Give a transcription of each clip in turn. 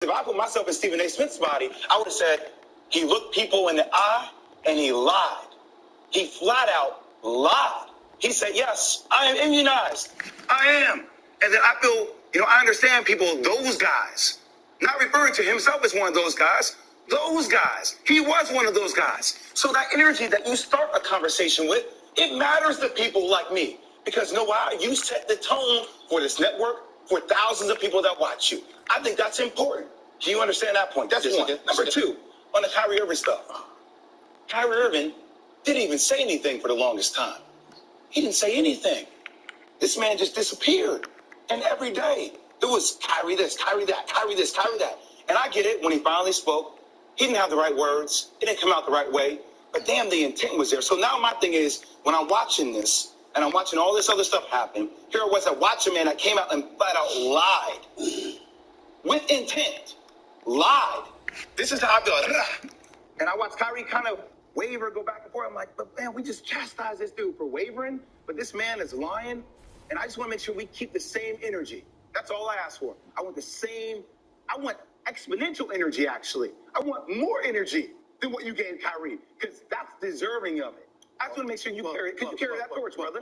if I put myself in Stephen A. Smith's body, I would have said he looked people in the eye and he lied. He flat out lied. He said, yes, I am immunized. I am. And then I feel, I understand people, those guys, not referring to himself as one of those guys, those guys. He was one of those guys. So that energy that you start a conversation with, it matters to people like me. Because you know why? You set the tone for this network, for thousands of people that watch you. I think that's important. Do you understand that point? That's one. Number two, on the Kyrie Irving stuff. Kyrie Irving didn't even say anything for the longest time. He didn't say anything. This man just disappeared. And every day, it was Kyrie this, Kyrie that, Kyrie this, Kyrie that. And I get it, when he finally spoke, he didn't have the right words. It didn't come out the right way. But damn, the intent was there. So now my thing is, when I'm watching this, and I'm watching all this other stuff happen, here it was, I watch a man that came out and flat out lied. With intent. Lied. This is how I feel. And I watch Kyrie kind of waver, go back and forth. I'm like, but man, we just chastised this dude for wavering, but this man is lying. And I just want to make sure we keep the same energy. That's all I ask for. I want exponential energy, actually. I want more energy than what you gave Kyrie, because that's deserving of it. I just want to make sure you carry it. Could you carry that torch, brother?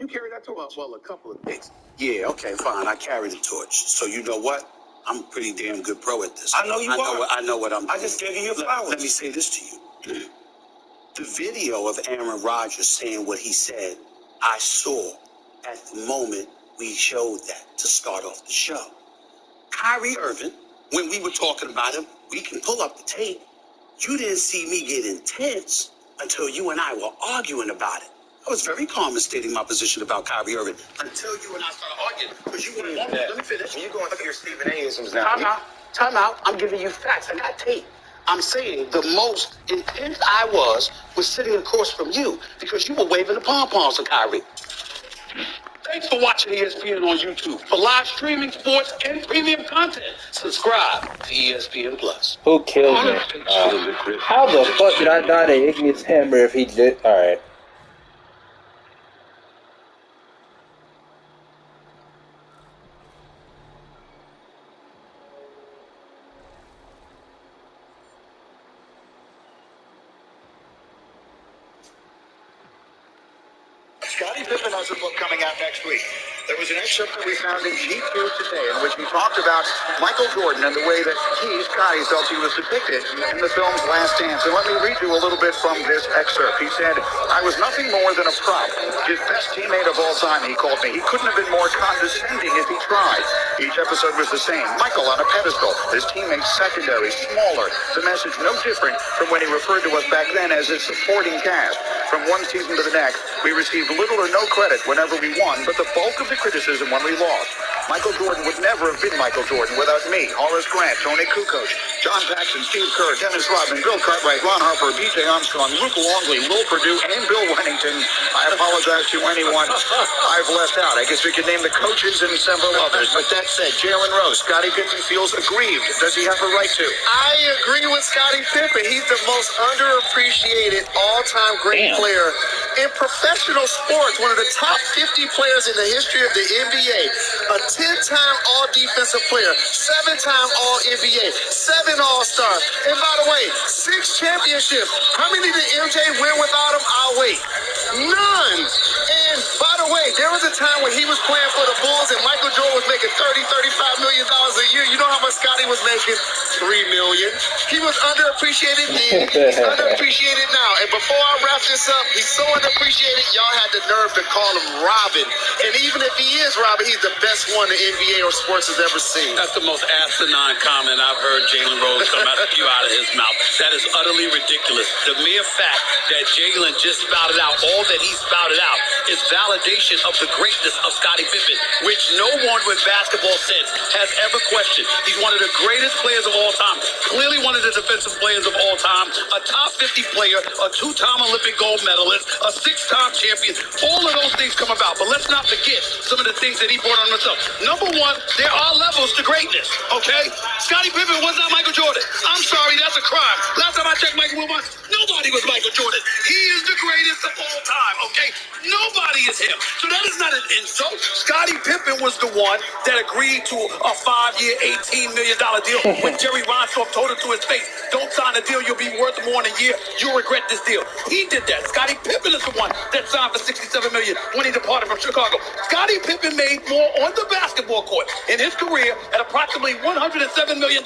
You carry that torch. Well, a couple of things. Yeah, okay, fine. I carry the torch. So you know what? I'm a pretty damn good pro at this. I know you are. I know what I'm doing. I just gave you your flowers. Let me say this to you. The video of Aaron Rodgers saying what he said, I saw at the moment we showed that to start off the show. Kyrie Irving, when we were talking about him, we can pull up the tape. You didn't see me get intense until you and I were arguing about it. I was very calm in stating my position about Kyrie Irving until you and I started arguing. Because you wanted let me finish. You're going through your Stephen A-isms now. Time out. I'm giving you facts. I got tape. I'm saying the most intense I was sitting across from you because you were waving the pom-poms to Kyrie. Thanks for watching ESPN on YouTube. For live streaming, sports, and premium content, subscribe to ESPN Plus. Who killed me? How the fuck did I die to Ignis Hammer if he did? Alright. Scottie Pippen has a book coming out next week. There was an excerpt that we found in GQ today in which he talked about Michael Jordan and the way that Scottie, felt he was depicted in the film's Last Dance. And let me read you a little bit from this excerpt. He said, I was nothing more than a prop. His best teammate of all time, he called me. He couldn't have been more condescending if he tried. Each episode was the same. Michael on a pedestal. His teammates secondary, smaller. The message no different from when he referred to us back then as his supporting cast. From one season to the next, we received little or no credit whenever we won, but the bulk of the criticism when we lost. Michael Jordan would never have been Michael Jordan without me, Horace Grant, Tony Kukoc, John Paxson, Steve Kerr, Dennis Rodman, Bill Cartwright, Ron Harper, B.J. Armstrong, Luke Longley, Will Perdue, and Bill Wennington. I apologize to anyone I've left out. I guess we could name the coaches and several others. But that said, Jalen Rose, Scottie Pippen feels aggrieved. Does he have a right to? I agree with Scottie Pippen. He's the most underappreciated all-time great player in professional sports. One of the top 50 players in the history of the NBA. A 10-time all-defensive player, 7-time all-NBA, 7 all-stars. And by the way, 6 championships. How many did MJ win without him? I'll wait. None. And by the way, there was a time when he was playing for the Bulls and Michael Jordan was making $35 million a year. You know how much Scottie was making? $3 million. He was underappreciated then. He's underappreciated now. And before I wrap this up, he's so underappreciated, y'all had the nerve to call him Robin. And even if he is Robin, he's the best one the NBA or sports has ever seen. That's the most asinine comment I've heard Jalen Rose come out of his mouth. That is utterly ridiculous. The mere fact that Jalen just spouted out all that he spouted out is validation of the greatness of Scottie Pippen, which no one with basketball sense has ever questioned. He's one of the greatest players of all time. Clearly one of the defensive players of all time. A top 50 player, a two-time Olympic gold medalist, a six-time champion. All of those things come about. But let's not forget some of the things that he brought on himself. Number one, there are levels to greatness, okay? Scottie Pippen was not Michael Jordan. I'm sorry, that's a crime. Last time I checked Michael Wilbon, nobody was Michael Jordan. He is the greatest of all time, okay? Nobody is him. So that is not an insult. Scottie Pippen was the one that agreed to a 5-year, $18 million deal when Jerry Reinsdorf told him to his face, don't sign a deal, you'll be worth more in a year. You'll regret this deal. He did that. Scottie Pippen is the one that signed for $67 million when he departed from Chicago. Scottie Pippen made more on the basketball court in his career at approximately $107 million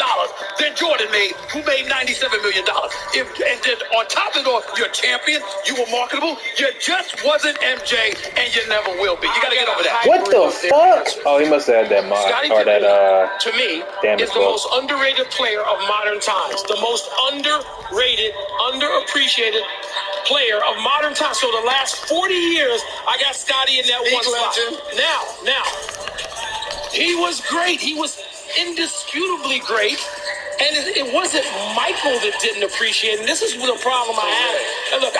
than Jordan made, who made $97 million. And then on top of it all, you're a champion, you were marketable, you just wasn't MJ, and you never will be. You got to get over that. What the fuck? Oh, he must have had that mod Scottie or Pippen, that to me, damage is the book. most underrated player of modern times. The most underrated, underappreciated player of modern times. So the last 40 years, I got Scottie in that one spot. Now, he was great. He was indisputably great. And it wasn't Michael that didn't appreciate it. And this is the problem I had. And look,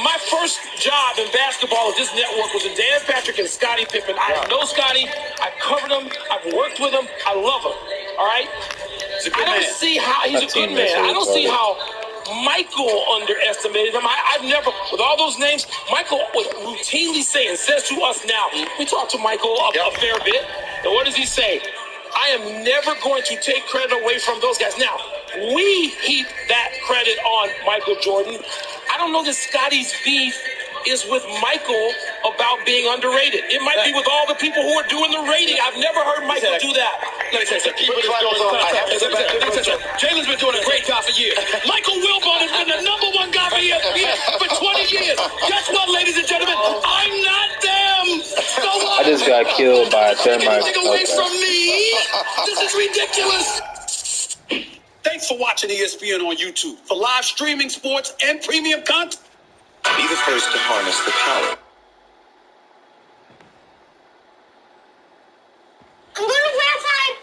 my first job in basketball at this network was in Dan Patrick and Scottie Pippen. I know Scottie. I've covered him. I've worked with him. I love him. All right? I don't see how he's a good man. I don't see how Michael underestimated him. I've never, with all those names, Michael was routinely saying, says to us now, we talk to Michael a fair bit, and what does he say? I am never going to take credit away from those guys. Now, we heap that credit on Michael Jordan. I don't know that Scottie's beef is with Michael about being underrated. It might be with all the people who are doing the rating. I've never heard Michael do that. Jalen's been doing a great job for years. Michael Wilbon has been the number one guy for ESPN for 20 years. Guess what, ladies and gentlemen? I'm not them. So I just got killed by a termite. Away from me. This is ridiculous. Thanks for watching ESPN on YouTube. For live streaming sports and premium content, Be the first to harness the power.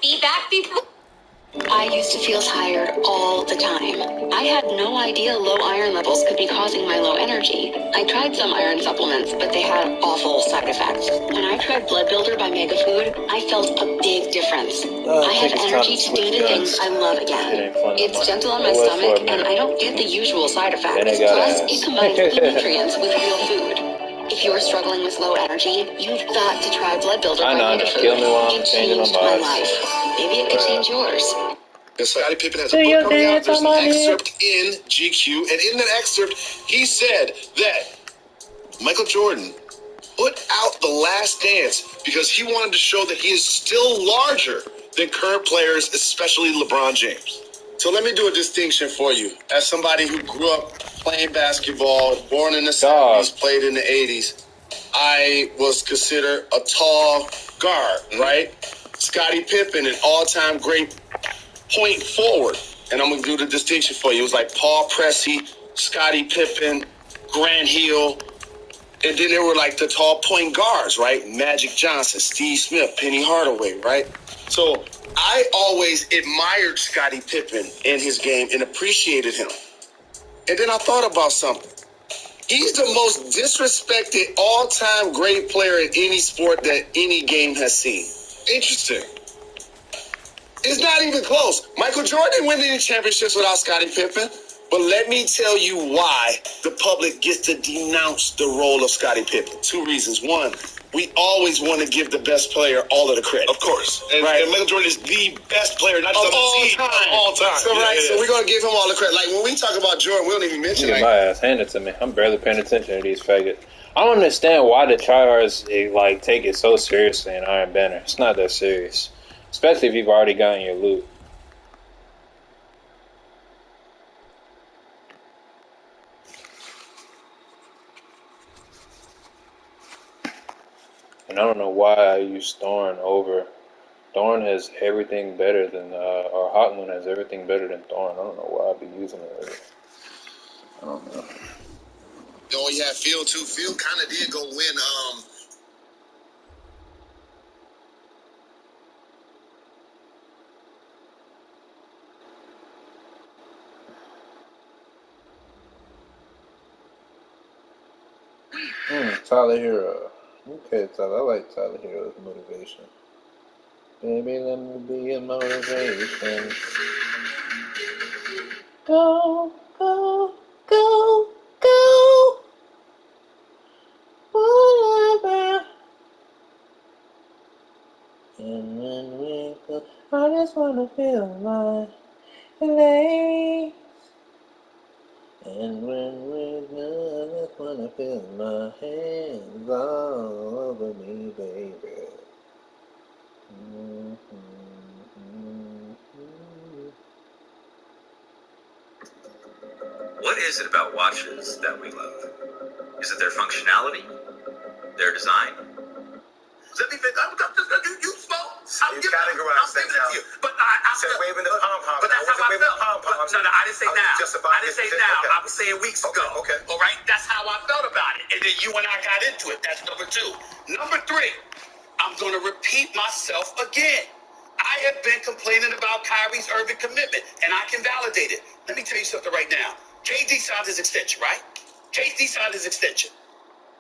Feedback people. I used to feel tired all the time. I had no idea low iron levels could be causing my low energy. I tried some iron supplements, but they had awful side effects. When I tried Blood Builder by Mega Food, I felt a big difference. I have energy to do the things I love again. It's gentle on my stomach, and I don't get the usual side effects. Plus, it combines good nutrients with real food. If you're struggling with low energy, you've got to try Blood Builder by Mega Food. It changed my life. Maybe it could change yours. Scottie Pippen has a book coming out. There's an excerpt in GQ, and in that excerpt, he said that Michael Jordan put out The Last Dance because he wanted to show that he is still larger than current players, especially LeBron James. So let me do a distinction for you. As somebody who grew up playing basketball, born in the 70s, played in the 80s, I was considered a tall guard, right? Scottie Pippen, an all-time great point forward. And I'm going to do the distinction for you. It was like Paul Pressey, Scottie Pippen, Grant Hill, and then there were like the tall point guards, right? Magic Johnson, Steve Smith, Penny Hardaway, right? So I always admired Scottie Pippen in his game and appreciated him. And then I thought about something. He's the most disrespected all-time great player in any sport that any game has seen. Interesting. It's not even close. Michael Jordan didn't win any championships without Scottie Pippen. But let me tell you why the public gets to denounce the role of Scottie Pippen. 2 reasons. One, we always want to give the best player all of the credit. Of course. And Michael Jordan is the best player, not just of all time. Of all time. So, so we're going to give him all the credit. Like, when we talk about Jordan, we don't even mention Get it. my ass handed to me. I'm barely paying attention to these faggots. I don't understand why the tryhards take it so seriously in Iron Banner. It's not that serious. Especially if you've already gotten your loot. And I don't know why I use Thorn over. Thorn has everything better than, or Hot Moon has everything better than Thorn. I don't know why I'd be using it. I don't know. Oh, yeah, Field too. Field kind of did go win. Tyler Hero. Okay, Tyler. I like Tyler Hero's motivation. Baby, let me be your motivation. Go, go, go, go. Forever. And when we go, I just wanna feel my legs. And when we're done, I just wanna feel my hands all over me, baby. What is it about watches that we love? Is it their functionality? Their design? Let me think. You spoke. You categorize things out. But I said waving the pom-pom. But that's how I felt. No, I didn't say now. I didn't say now. Okay. I was saying weeks ago. Okay. All right? That's how I felt about it. And then you and I got into it. That's number 2. Number 3, I'm going to repeat myself again. I have been complaining about Kyrie's Irving commitment, and I can validate it. Let me tell you something right now. KD signed his extension, right? KD signed his extension.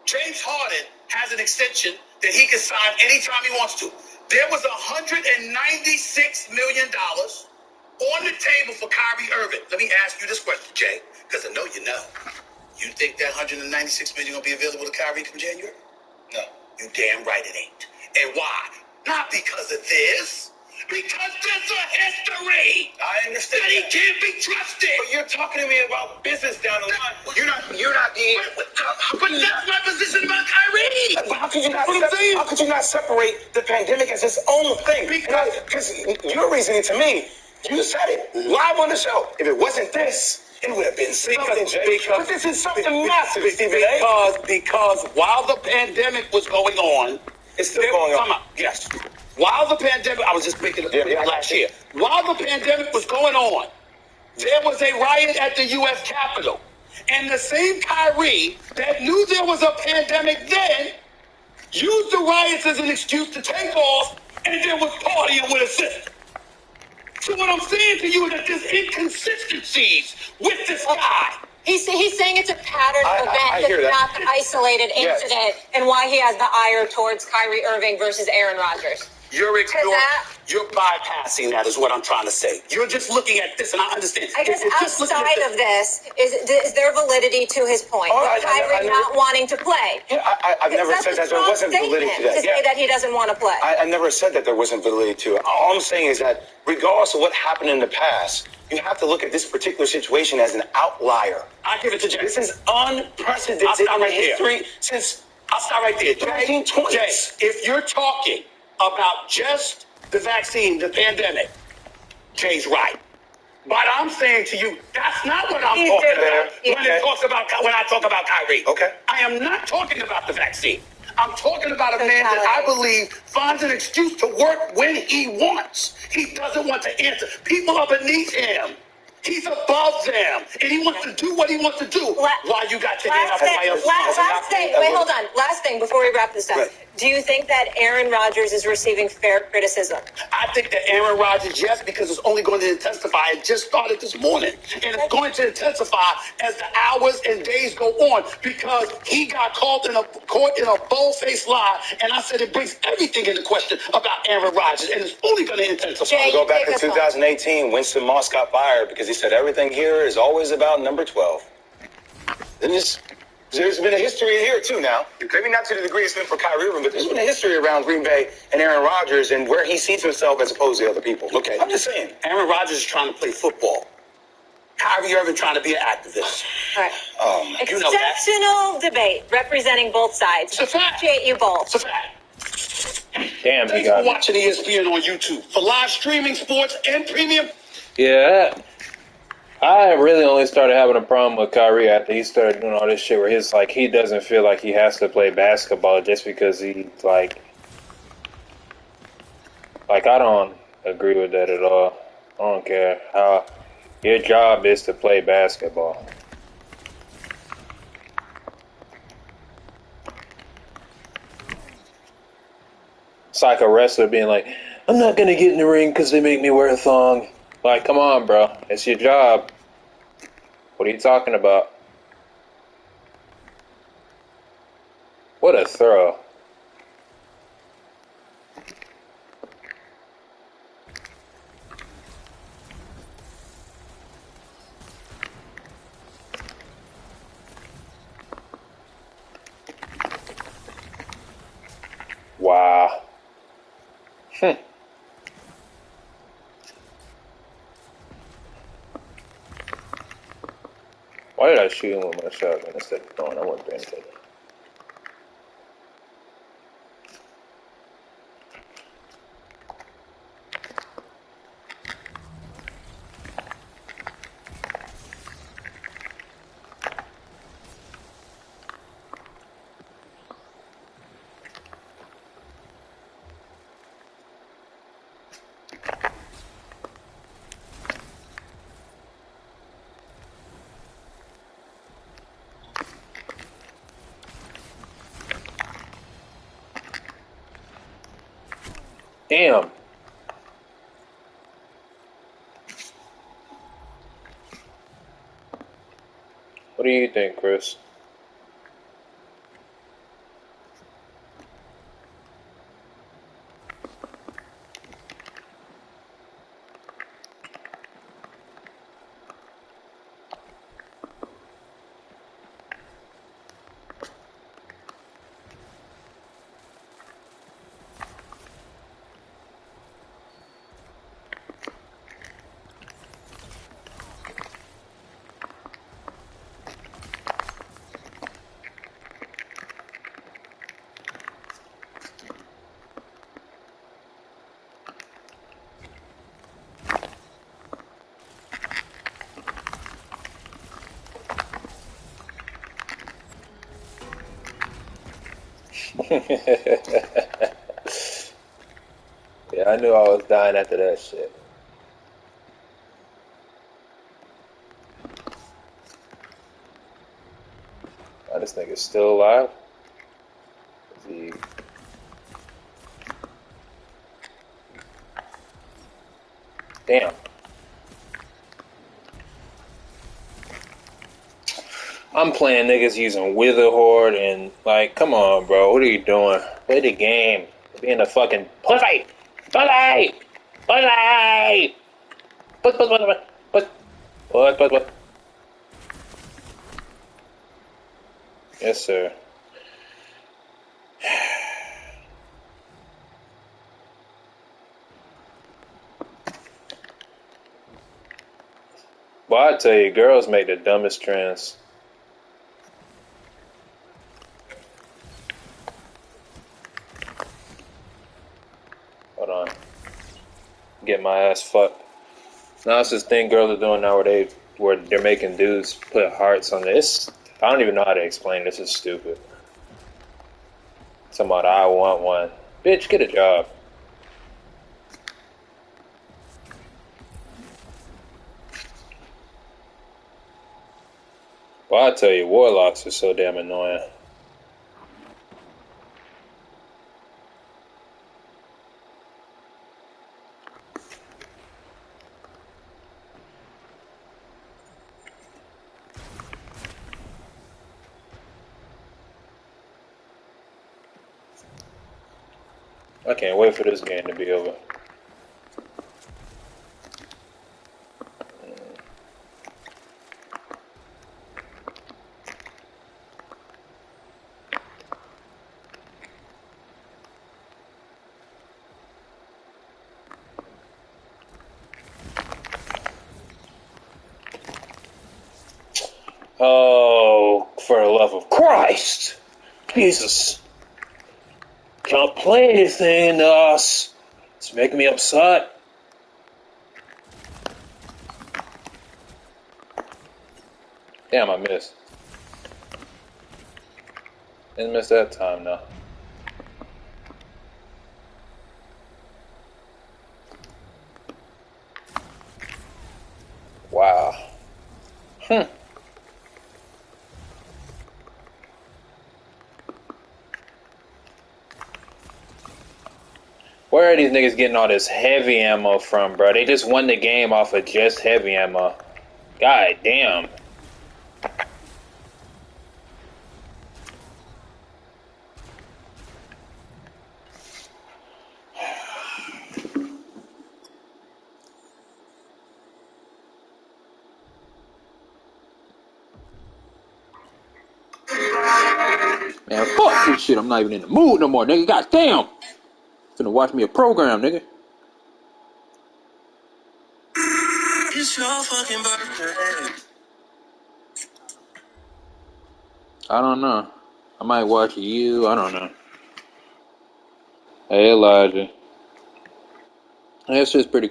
James Harden has an extension that he can sign anytime he wants to. There was $196 million on the table for Kyrie Irving. Let me ask you this question, Jay, because I know you know. You think that $196 million going to be available to Kyrie come January? No. You damn right it ain't. And why? Not because of this. Because there's a history. I understand. That he can't be trusted. But you're talking to me about business down the line. You're not the. But that's my position about Kyrie. But how could you not separate the pandemic as its own thing? Because your reasoning to me, you said it live on the show. If it wasn't this, it would have been something, Jay. But this is something massive, Stephen A. Because while the pandemic was going on, it's still going on. Yes. While the pandemic, I was just making a last year. While the pandemic was going on, there was a riot at the U.S. Capitol. And the same Kyrie that knew there was a pandemic then used the riots as an excuse to take off and then was partying with a sister. So what I'm saying to you is that there's inconsistencies with this guy. He's saying it's a pattern event, that's not an isolated incident, and why he has the ire towards Kyrie Irving versus Aaron Rodgers. You're bypassing that is what I'm trying to say. You're just looking at this, and I understand. I guess outside of this, is there validity to his point? Kyrie not wanting to play. Yeah, I've never said that there wasn't validity to that. To say that he doesn't want to play. I never said that there wasn't validity to it. All I'm saying is that regardless of what happened in the past, you have to look at this particular situation as an outlier. I give it to Jay. This is unprecedented in history since I'll stop right there. the 1920s. Jay, if you're talking about just the vaccine, the pandemic, Jay's right. But I'm saying to you, that's not what I'm talking about when I talk about Kyrie. Okay. I am not talking about the vaccine. I'm talking about a man that I believe finds an excuse to work when he wants. He doesn't want to answer. People are beneath him. He's above them, and he wants to do what he wants to do. While you got your hand up everybody else. Last thing. Wait, hold on. Last thing before we wrap this up. Right. Do you think that Aaron Rodgers is receiving fair criticism? I think that Aaron Rodgers, yes, because it's only going to intensify. It just started this morning, and it's going to intensify as the hours and days go on because he got caught in a bold-faced lie, and I said it brings everything into question about Aaron Rodgers, and it's only going to intensify. Jay, Go back to 2018, Winston Moss got fired because he said everything here is always about number 12. Then there's been a history here too now. Maybe not to the degree it's been for Kyrie Irving, but there's been a history around Green Bay and Aaron Rodgers and where he sees himself as opposed to other people. Okay, I'm just saying. Aaron Rodgers is trying to play football. Kyrie Irving trying to be an activist. All right. Exceptional debate representing both sides. It's a fact. Appreciate you both. It's a fact. Damn, Thanks for watching ESPN on YouTube. For live streaming, sports, and premium. Yeah. I really only started having a problem with Kyrie after he started doing all this shit where he doesn't feel like he has to play basketball just because he I don't agree with that at all. I don't care how your job is to play basketball. It's like a wrestler being like, I'm not going to get in the ring because they make me wear a thong. Like, come on, bro. It's your job. What are you talking about? What a throw. Wow. Why did I shoot him with my shotgun instead of throwing? I wasn't paying attention. Damn. What do you think, Chris? Yeah, I knew I was dying after that shit. Oh, this nigga's still alive? Is he... Damn. I'm playing niggas using Witherhoard and, like, come on, bro. What are you doing? Play the game. Being a fucking pussy! Pussy! Pussy! What? Yes, sir. Well, I tell you, girls make the dumbest trends. Hold on. Get my ass fucked. Now it's this thing girls are doing now where they're making dudes put hearts on this. I don't even know how to explain this. It's stupid. Talking about I want one. Bitch, get a job. Well, I tell you, warlocks are so damn annoying. I can't wait for this game to be over. Oh, for the love of Christ! Jesus! Can't play anything in us. It's making me upset. Damn, I missed. Didn't miss that time, though. Wow. Where are these niggas getting all this heavy ammo from, bro? They just won the game off of just heavy ammo. God damn. Man, fuck this shit. I'm not even in the mood no more, nigga. Goddamn. Finna watch me a program, nigga. It's your fucking birthday. I don't know. I might watch you. I don't know. Hey, Elijah. That's just pretty